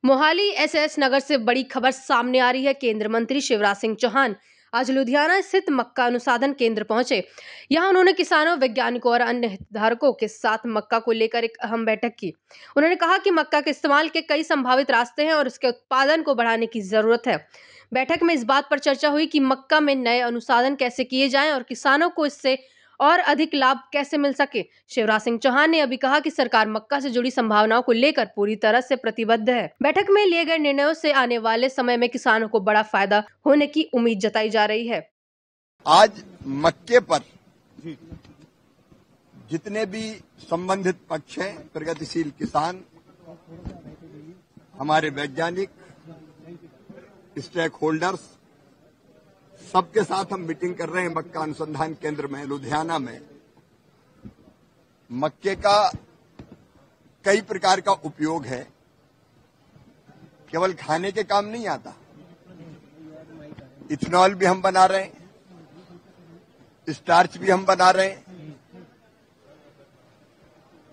Mohali SS नगर से बड़ी खबर सामने आ रही है। केंद्रीय मंत्री शिवराज सिंह चौहान आज लुधियाना स्थित मक्का अनुसंधान केंद्र पहुंचे। यहां उन्होंने किसानों, वैज्ञानिकों और अन्य हितधारकों के साथ मक्का को लेकर एक अहम बैठक की। उन्होंने कहा कि मक्का के इस्तेमाल के कई संभावित रास्ते हैं और उसके उत्पादन को बढ़ाने की जरूरत है। बैठक में इस बात पर चर्चा हुई कि मक्का में नए अनुसंधान कैसे किए जाएं और किसानों को इससे और अधिक लाभ कैसे मिल सके। शिवराज सिंह चौहान ने अभी कहा कि सरकार मक्का से जुड़ी संभावनाओं को लेकर पूरी तरह से प्रतिबद्ध है। बैठक में लिए गए निर्णयों से आने वाले समय में किसानों को बड़ा फायदा होने की उम्मीद जताई जा रही है। आज मक्के पर जितने भी संबंधित पक्ष हैं, प्रगतिशील किसान, हमारे वैज्ञानिक, स्टेक होल्डर्स, सबके साथ हम मीटिंग कर रहे हैं मक्का अनुसंधान केंद्र में लुधियाना में। मक्के का कई प्रकार का उपयोग है, केवल खाने के काम नहीं आता। इथेनॉल भी हम बना रहे हैं, स्टार्च भी हम बना रहे हैं,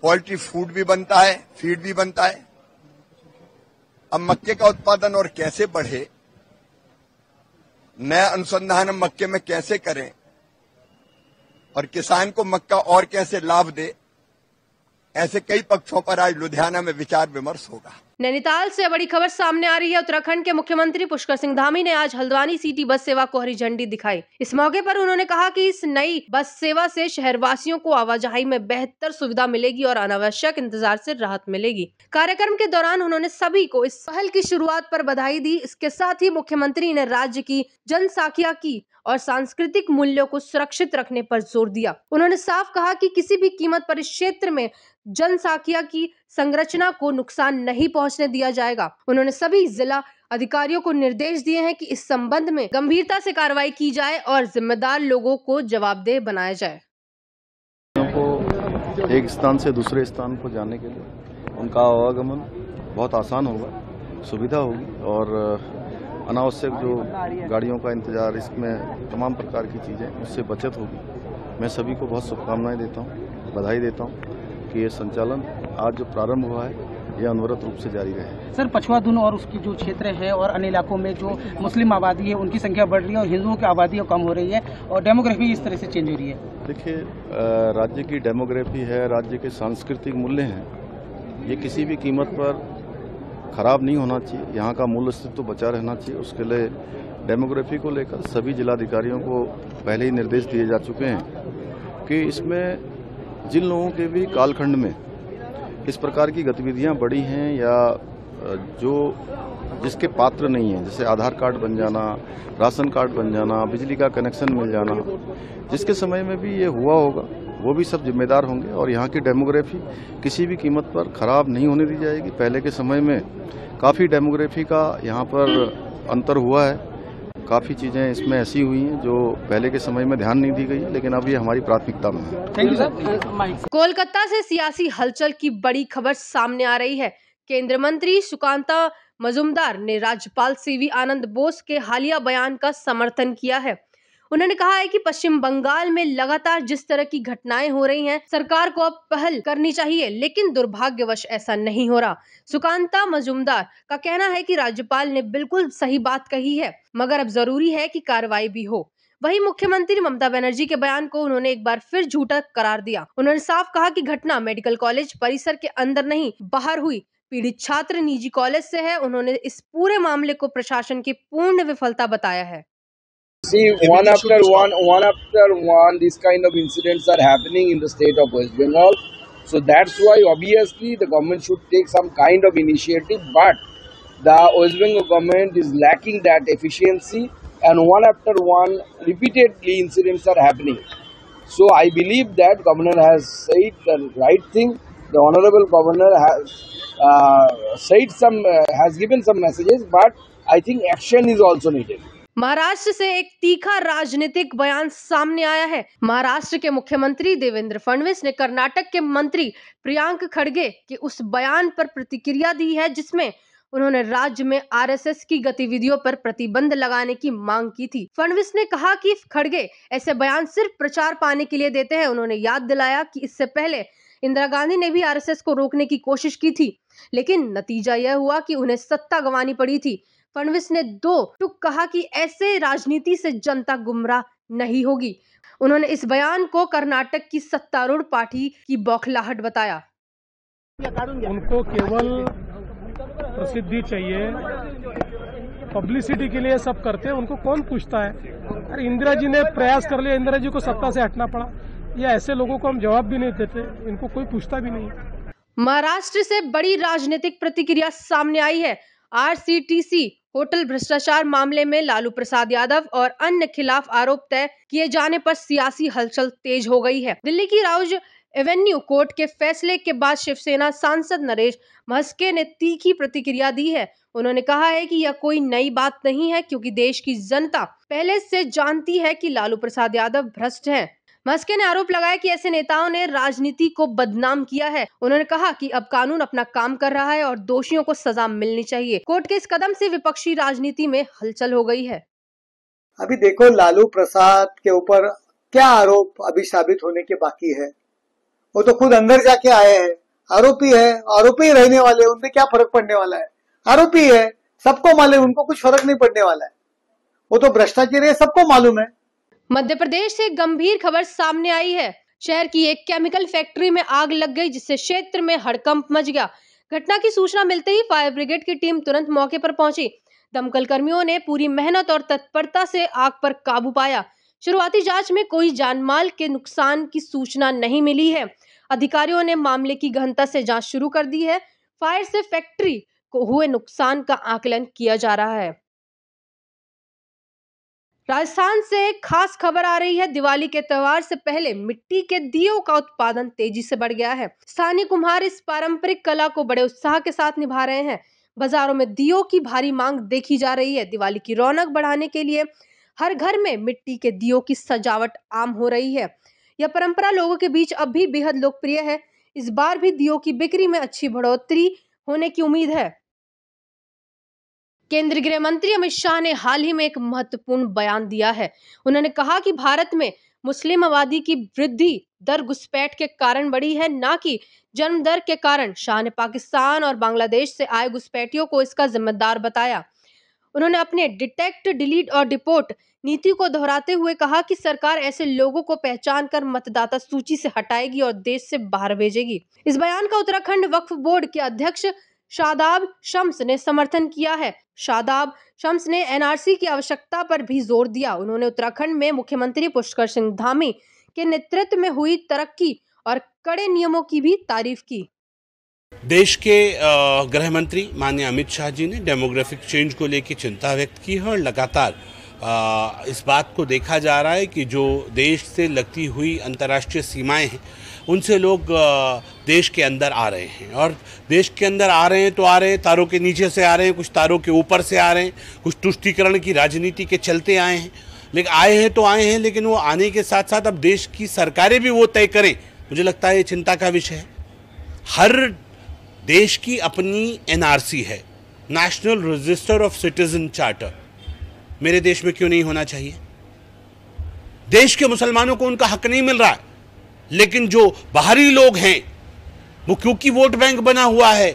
पोल्ट्री फूड भी बनता है, फीड भी बनता है। अब मक्के का उत्पादन और कैसे बढ़े, नया अनुसंधान हम मक्के में कैसे करें और किसान को मक्का और कैसे लाभ दे, ऐसे कई पक्षों पर आज लुधियाना में विचार विमर्श होगा। नैनीताल से बड़ी खबर सामने आ रही है। उत्तराखंड के मुख्यमंत्री पुष्कर सिंह धामी ने आज हल्द्वानी सिटी बस सेवा को हरी झंडी दिखाई। इस मौके पर उन्होंने कहा कि इस नई बस सेवा से शहरवासियों को आवाजाही में बेहतर सुविधा मिलेगी और अनावश्यक इंतजार से राहत मिलेगी। कार्यक्रम के दौरान उन्होंने सभी को इस पहल की शुरुआत पर बधाई दी। इसके साथ ही मुख्यमंत्री ने राज्य की जनसांख्यिकी की और सांस्कृतिक मूल्यों को सुरक्षित रखने पर जोर दिया। उन्होंने साफ कहा कि किसी भी कीमत पर इस क्षेत्र में जनसांख्यिकी की संरचना को नुकसान नहीं पहुंचने दिया जाएगा। उन्होंने सभी जिला अधिकारियों को निर्देश दिए हैं कि इस संबंध में गंभीरता से कार्रवाई की जाए और जिम्मेदार लोगों को जवाबदेह बनाया जाए। को एक स्थान से दूसरे स्थान को जाने के लिए उनका आवागमन बहुत आसान होगा, सुविधा होगी और अनावश्यक जो गाड़ियों का इंतजार, इसमें तमाम प्रकार की चीज़ें, उससे बचत होगी। मैं सभी को बहुत शुभकामनाएं देता हूं, बधाई देता हूं कि ये संचालन आज जो प्रारंभ हुआ है ये अनवरत रूप से जारी रहे। सर, पछुआ धुन और उसकी जो क्षेत्र है और अन्य इलाकों में जो मुस्लिम आबादी है उनकी संख्या बढ़ रही है और हिंदुओं की आबादी कम हो रही है और डेमोग्राफी इस तरह से चेंज हो रही है। देखिए, राज्य की डेमोग्राफी है, राज्य के सांस्कृतिक मूल्य हैं, ये किसी भी कीमत पर खराब नहीं होना चाहिए। यहाँ का मूल अस्तित्व तो बचा रहना चाहिए। उसके लिए डेमोग्राफी को लेकर सभी जिलाधिकारियों को पहले ही निर्देश दिए जा चुके हैं कि इसमें जिन लोगों के भी कालखंड में इस प्रकार की गतिविधियां बढ़ी हैं या जो जिसके पात्र नहीं है, जैसे आधार कार्ड बन जाना, राशन कार्ड बन जाना, बिजली का कनेक्शन मिल जाना, जिसके समय में भी ये हुआ होगा, वो भी सब जिम्मेदार होंगे और यहाँ की डेमोग्राफी किसी भी कीमत पर खराब नहीं होने दी जाएगी। पहले के समय में काफ़ी डेमोग्राफी का यहाँ पर अंतर हुआ है, काफ़ी चीज़ें इसमें ऐसी हुई हैं जो पहले के समय में ध्यान नहीं दी गई, लेकिन अब ये हमारी प्राथमिकता में है। Thank you sir. कोलकाता से सियासी हलचल की बड़ी खबर सामने आ रही है। केंद्रीय मंत्री सुकांता मजूमदार ने राज्यपाल सीवी आनंद बोस के हालिया बयान का समर्थन किया है। उन्होंने कहा है कि पश्चिम बंगाल में लगातार जिस तरह की घटनाएं हो रही हैं, सरकार को अब पहल करनी चाहिए, लेकिन दुर्भाग्यवश ऐसा नहीं हो रहा। सुकांता मजूमदार का कहना है कि राज्यपाल ने बिल्कुल सही बात कही है, मगर अब जरूरी है कि कार्रवाई भी हो। वहीं मुख्यमंत्री ममता बनर्जी के बयान को उन्होंने एक बार फिर झूठा करार दिया। उन्होंने साफ कहा कि घटना मेडिकल कॉलेज परिसर के अंदर नहीं, बाहर हुई। पीड़ित छात्र निजी कॉलेज से है। उन्होंने इस पूरे मामले को प्रशासन की पूर्ण विफलता बताया है। See, one after one, these kind of incidents are happening in the state of West Bengal. So that's why obviously the government should take some kind of initiative, but the West Bengal government is lacking that efficiency, and one after one, repeatedly incidents are happening. So I believe that governor has said the right thing. The honorable governor has has given some messages, but I think action is also needed. Maharashtra से एक तीखा राजनीतिक बयान सामने आया है। महाराष्ट्र के मुख्यमंत्री देवेंद्र फडणवीस ने कर्नाटक के मंत्री प्रियांक खड़गे के उस बयान पर प्रतिक्रिया दी है जिसमें उन्होंने राज्य में आरएसएस की गतिविधियों पर प्रतिबंध लगाने की मांग की थी। फडणवीस ने कहा कि खड़गे ऐसे बयान सिर्फ प्रचार पाने के लिए देते हैं। उन्होंने याद दिलाया कि इससे पहले इंदिरा गांधी ने भी आरएसएस को रोकने की कोशिश की थी। लेकिन नतीजा यह हुआ कि उन्हें सत्ता गंवानी पड़ी थी। फडणवीस ने दो टूक कहा कि ऐसे राजनीति से जनता गुमराह नहीं होगी। उन्होंने इस बयान को कर्नाटक की सत्तारूढ़ पार्टी की बौखलाहट बताया। उनको केवल प्रसिद्धि चाहिए, पब्लिसिटी के लिए सब करते हैं, उनको कौन पूछता है? अरे इंदिरा जी ने प्रयास कर लिया, इंदिरा जी को सत्ता से हटना पड़ा। या ऐसे लोगों को हम जवाब भी नहीं देते, इनको कोई पूछता भी नहीं। महाराष्ट्र से बड़ी राजनीतिक प्रतिक्रिया सामने आई है। आरसीटीसी होटल भ्रष्टाचार मामले में लालू प्रसाद यादव और अन्य खिलाफ आरोप तय किए जाने पर सियासी हलचल तेज हो गई है। दिल्ली की राउज एवेन्यू कोर्ट के फैसले के बाद शिवसेना सांसद नरेश महस्के ने तीखी प्रतिक्रिया दी है। उन्होंने कहा है कि यह कोई नई बात नहीं है, क्योंकि देश की जनता पहले से जानती है कि लालू प्रसाद यादव भ्रष्ट हैं। महस्के ने आरोप लगाया कि ऐसे नेताओं ने राजनीति को बदनाम किया है। उन्होंने कहा कि अब कानून अपना काम कर रहा है और दोषियों को सजा मिलनी चाहिए। कोर्ट के इस कदम से विपक्षी राजनीति में हलचल हो गई है। अभी देखो लालू प्रसाद के ऊपर क्या आरोप अभी साबित होने के बाकी है। वो तो खुद अंदर जाके आए हैं, आरोपी है, आरोपी रहने वाले, उनपे क्या फर्क पड़ने वाला है? आरोपी है, सबको मालूम, उनको कुछ फर्क नहीं पड़ने वाला है। वो तो भ्रष्टाचारी है, सबको मालूम है। मध्य प्रदेश से गंभीर खबर सामने आई है। शहर की एक केमिकल फैक्ट्री में आग लग गई, जिससे क्षेत्र में हड़कंप मच गया। घटना की सूचना मिलते ही फायर ब्रिगेड की टीम तुरंत मौके पर पहुंची। दमकल कर्मियों ने पूरी मेहनत और तत्परता से आग पर काबू पाया। शुरुआती जांच में कोई जानमाल के नुकसान की सूचना नहीं मिली है। अधिकारियों ने मामले की गहनता से जांच शुरू कर दी है। फायर से फैक्ट्री को हुए नुकसान का आकलन किया जा रहा है। राजस्थान से एक खास खबर आ रही है। दिवाली के त्योहार से पहले मिट्टी के दियों का उत्पादन तेजी से बढ़ गया है। स्थानीय कुम्हार इस पारंपरिक कला को बड़े उत्साह के साथ निभा रहे हैं। बाजारों में दियों की भारी मांग देखी जा रही है। दिवाली की रौनक बढ़ाने के लिए हर घर में मिट्टी के दियों की सजावट आम हो रही है। यह परंपरा लोगों के बीच अब भी बेहद लोकप्रिय है। इस बार भी दियों की बिक्री में अच्छी बढ़ोतरी होने की उम्मीद है। केंद्रीय गृह मंत्री अमित शाह ने हाल ही में एक महत्वपूर्ण बयान दिया है। उन्होंने कहा कि भारत में मुस्लिम आबादी की वृद्धि दर घुसपैठ के कारण बढ़ी है, ना कि जन्म दर के कारण। शाह ने पाकिस्तान और बांग्लादेश से आए घुसपैठियों को इसका जिम्मेदार बताया। उन्होंने अपने डिटेक्ट, डिलीट और डिपोर्ट नीति को दोहराते हुए कहा कि सरकार ऐसे लोगों को पहचान कर मतदाता सूची से हटाएगी और देश से बाहर भेजेगी। इस बयान का उत्तराखंड वक्फ बोर्ड के अध्यक्ष शादाब शम्स ने समर्थन किया है। शादाब शम्स ने एनआरसी की आवश्यकता पर भी जोर दिया। उन्होंने उत्तराखंड में मुख्यमंत्री पुष्कर सिंह धामी के नेतृत्व में हुई तरक्की और कड़े नियमों की भी तारीफ की। देश के गृह मंत्री माननीय अमित शाह जी ने डेमोग्राफिक चेंज को लेकर चिंता व्यक्त की है और लगातार इस बात को देखा जा रहा है कि जो देश से लगती हुई अंतर्राष्ट्रीय सीमाएं हैं उनसे लोग देश के अंदर आ रहे हैं और देश के अंदर आ रहे हैं तो आ रहे हैं, तारों के नीचे से आ रहे हैं, कुछ तारों के ऊपर से आ रहे हैं, कुछ तुष्टीकरण की राजनीति के चलते आए हैं। लेकिन आए हैं तो आए हैं, लेकिन वो आने के साथ साथ अब देश की सरकारें भी वो तय करें, मुझे लगता है ये चिंता का विषय है। हर देश की अपनी एनआरसी है, national register of citizen charter. मेरे देश में क्यों नहीं होना चाहिए? देश के मुसलमानों को उनका हक नहीं मिल रहा है, लेकिन जो बाहरी लोग हैं वो क्योंकि वोट बैंक बना हुआ है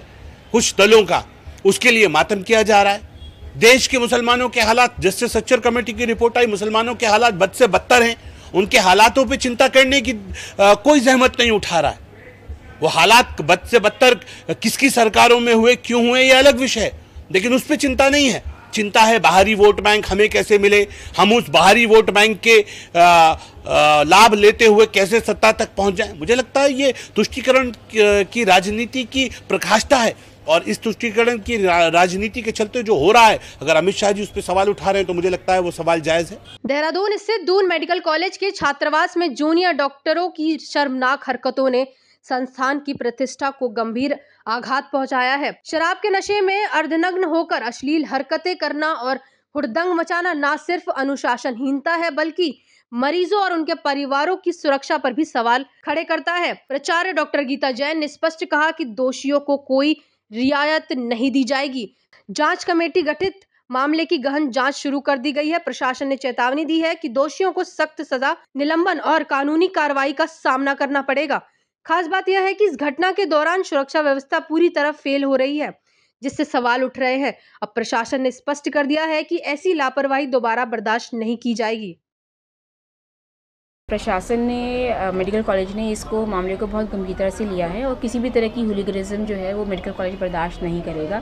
कुछ दलों का, उसके लिए मातम किया जा रहा है। देश के मुसलमानों के हालात, जस्टिस सच्चर कमेटी की रिपोर्ट आई, मुसलमानों के हालात बद से बदतर हैं। उनके हालातों पे चिंता करने की कोई जहमत नहीं उठा रहा है। वो हालात बद से बदतर किसकी सरकारों में हुए, क्यों हुए, ये अलग विषय है, लेकिन उस पर चिंता नहीं है। चिंता है बाहरी वोट बैंक हमें कैसे मिले, हम उस बाहरी वोट बैंक के लाभ लेते हुए कैसे सत्ता तक पहुंच जाएं। मुझे लगता है ये तुष्टीकरण की राजनीति की प्रकाष्ठा है और इस तुष्टीकरण की राजनीति के चलते जो हो रहा है, अगर अमित शाह जी उस पर सवाल उठा रहे हैं तो मुझे लगता है वो सवाल जायज है। देहरादून स्थित दून मेडिकल कॉलेज के छात्रावास में जूनियर डॉक्टरों की शर्मनाक हरकतों ने संस्थान की प्रतिष्ठा को गंभीर आघात पहुंचाया है। शराब के नशे में अर्धनग्न होकर अश्लील हरकतें करना और हुड़दंग मचाना न सिर्फ अनुशासनहीनता है, बल्कि मरीजों और उनके परिवारों की सुरक्षा पर भी सवाल खड़े करता है। प्राचार्य डॉक्टर गीता जैन ने स्पष्ट कहा कि दोषियों को कोई रियायत नहीं दी जाएगी। जांच कमेटी गठित, मामले की गहन जांच शुरू कर दी गई है। प्रशासन ने चेतावनी दी है कि दोषियों को सख्त सजा, निलंबन और कानूनी कार्रवाई का सामना करना पड़ेगा। खास बात यह है कि इस घटना के दौरान सुरक्षा व्यवस्था पूरी तरह फेल हो रही है, जिससे सवाल उठ रहे हैं। अब प्रशासन ने स्पष्ट कर दिया है कि ऐसी लापरवाही दोबारा बर्दाश्त नहीं की जाएगी। प्रशासन ने मेडिकल कॉलेज ने इसको मामले को बहुत गंभीरता से लिया है और किसी भी तरह की हुलिगनिज्म जो है वो मेडिकल कॉलेज बर्दाश्त नहीं करेगा।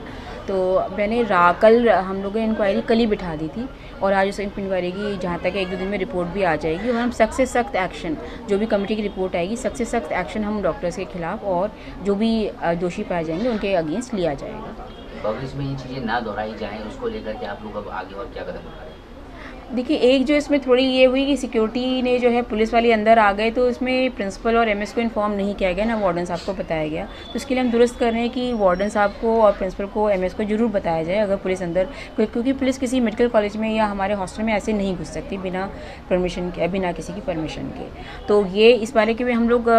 तो मैंने कल हम लोगों ने इंक्वायरी कल ही बिठा दी थी और आज उस इंक्वायरी की जहाँ तक 1-2 दिन में रिपोर्ट भी आ जाएगी और हम सख्त से सख्त एक्शन, जो भी कमेटी की रिपोर्ट आएगी, सख्त से सख्त एक्शन हम डॉक्टर्स के खिलाफ और जो भी दोषी पाए जाएंगे उनके अगेंस्ट लिया जाएगा। भविष्य में ये चीज़ें ना दोहराई जाएँ, उसको लेकर के आप लोग अब आगे और क्या कदम उठा रहे हैं? देखिए, एक जो इसमें थोड़ी ये हुई कि सिक्योरिटी ने जो है पुलिस वाले अंदर आ गए तो इसमें प्रिंसिपल और एमएस को इन्फॉर्म नहीं किया गया, ना वार्डन साहब को बताया गया। तो इसके लिए हम दुरुस्त कर रहे हैं कि वार्डन साहब को और प्रिंसिपल को, एमएस को जरूर बताया जाए अगर पुलिस अंदर, क्योंकि पुलिस किसी मेडिकल कॉलेज में या हमारे हॉस्टल में ऐसे नहीं घुस सकती बिना परमिशन के, बिना किसी की परमिशन के। तो ये इस बारे के हम लोग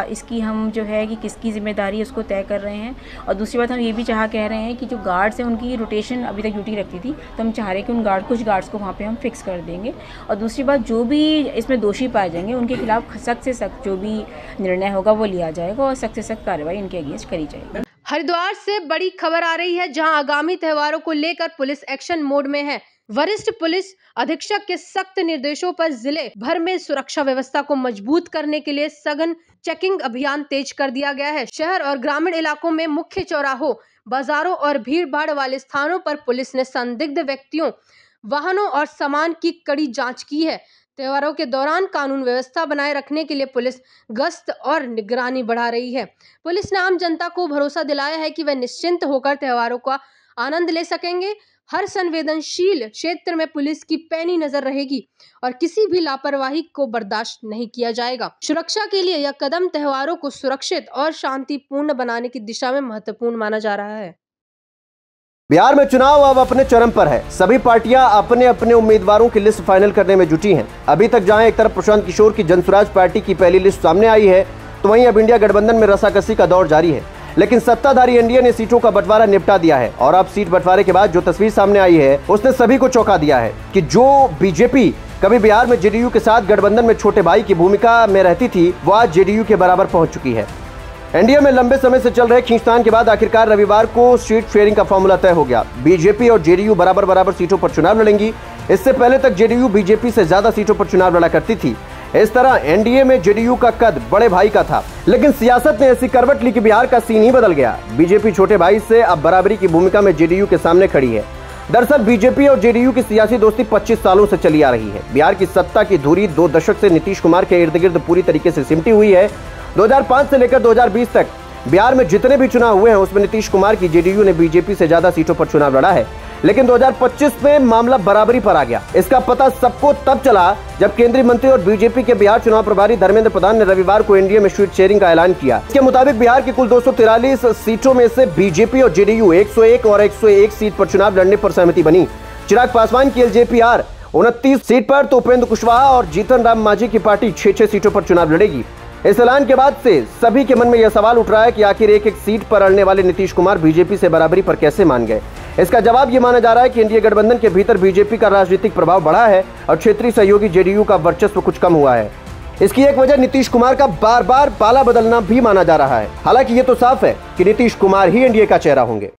इसकी हम जो है कि किसकी जिम्मेदारी उसको तय कर रहे हैं। और दूसरी बात हम ये भी कह रहे हैं कि जो गार्ड्स हैं उनकी रोटेशन अभी तक ड्यूटी रखती थी, तो हम चाह रहे हैं कि उन कुछ गार्ड्स को वहाँ पे हम फिक्स कर देंगे। और दूसरी बात, जो भी इसमें दोषी पाए जाएंगे उनके खिलाफ सख्त से सख्त जो भी निर्णय होगा वो लिया जाएगा और सख्त से सख्त कार्रवाई इनके अगेंस्ट करी जाएगी। हरिद्वार से बड़ी खबर आ रही है, जहां आगामी त्योहारों को लेकर पुलिस एक्शन मोड में है। वरिष्ठ पुलिस अधीक्षक के सख्त निर्देशों पर जिले भर में सुरक्षा व्यवस्था को मजबूत करने के लिए सघन चेकिंग अभियान तेज कर दिया गया है। शहर और ग्रामीण इलाकों में मुख्य चौराहों, बाजारों और भीड़ भाड़ वाले स्थानों पर पुलिस ने संदिग्ध व्यक्तियों, वाहनों और सामान की कड़ी जांच की है। त्योहारों के दौरान कानून व्यवस्था बनाए रखने के लिए पुलिस गश्त और निगरानी बढ़ा रही है। पुलिस ने आम जनता को भरोसा दिलाया है कि वे निश्चिंत होकर त्योहारों का आनंद ले सकेंगे। हर संवेदनशील क्षेत्र में पुलिस की पैनी नजर रहेगी और किसी भी लापरवाही को बर्दाश्त नहीं किया जाएगा। सुरक्षा के लिए यह कदम त्योहारों को सुरक्षित और शांतिपूर्ण बनाने की दिशा में महत्वपूर्ण माना जा रहा है। बिहार में चुनाव अब अपने चरम पर है। सभी पार्टियां अपने अपने उम्मीदवारों की लिस्ट फाइनल करने में जुटी हैं। अभी तक जहां एक तरफ प्रशांत किशोर की जनसुराज पार्टी की पहली लिस्ट सामने आई है, तो वहीं अब इंडिया गठबंधन में रसाकसी का दौर जारी है। लेकिन सत्ताधारी एनडीए ने सीटों का बंटवारा निपटा दिया है और अब सीट बंटवारे के बाद जो तस्वीर सामने आई है उसने सभी को चौंका दिया है कि जो बीजेपी कभी बिहार में जेडीयू के साथ गठबंधन में छोटे भाई की भूमिका में रहती थी, वो आज जेडीयू के बराबर पहुंच चुकी है। एनडीए में लंबे समय से चल रहे खींचतान के बाद आखिरकार रविवार को सीट शेयरिंग का फॉर्मूला तय हो गया। बीजेपी और जेडीयू बराबर सीटों पर चुनाव लड़ेंगी। इससे पहले तक जेडीयू बीजेपी से ज्यादा सीटों पर चुनाव लड़ा करती थी। इस तरह एनडीए में जेडीयू का कद बड़े भाई का था, लेकिन सियासत ने ऐसी करवट ली कि बिहार का सीन ही बदल गया। बीजेपी छोटे भाई से अब बराबरी की भूमिका में जेडीयू के सामने खड़ी है। दरअसल बीजेपी और जेडीयू की सियासी दोस्ती 25 सालों से चली आ रही है। बिहार की सत्ता की धुरी 2 दशक से नीतीश कुमार के इर्द गिर्द पूरी तरीके से सिमटी हुई है। 2005 से लेकर 2020 तक बिहार में जितने भी चुनाव हुए हैं उसमें नीतीश कुमार की जेडीयू ने बीजेपी से ज्यादा सीटों पर चुनाव लड़ा है। लेकिन 2025 में मामला बराबरी पर आ गया। इसका पता सबको तब चला जब केंद्रीय मंत्री और बीजेपी के बिहार चुनाव प्रभारी धर्मेंद्र प्रधान ने रविवार को एनडीए में सीट शेयरिंग का ऐलान किया। इसके मुताबिक बिहार की कुल 243 सीटों में से बीजेपी और जेडीयू 101 और 101 सीट पर चुनाव लड़ने पर सहमति बनी। चिराग पासवान की एलजेपीआर 29 सीट पर, तो उपेंद्र कुशवाहा और जीतन राम मांझी की पार्टी 6 सीटों पर चुनाव लड़ेगी। इस ऐलान के बाद से सभी के मन में यह सवाल उठ रहा है कि आखिर एक सीट पर अड़ने वाले नीतीश कुमार बीजेपी से बराबरी पर कैसे मान गए। इसका जवाब ये माना जा रहा है कि एनडीए गठबंधन के भीतर बीजेपी का राजनीतिक प्रभाव बढ़ा है और क्षेत्रीय सहयोगी जेडीयू का वर्चस्व कुछ कम हुआ है। इसकी एक वजह नीतीश कुमार का बार बार पाला बदलना भी माना जा रहा है। हालांकि ये तो साफ है कि नीतीश कुमार ही एनडीए का चेहरा होंगे।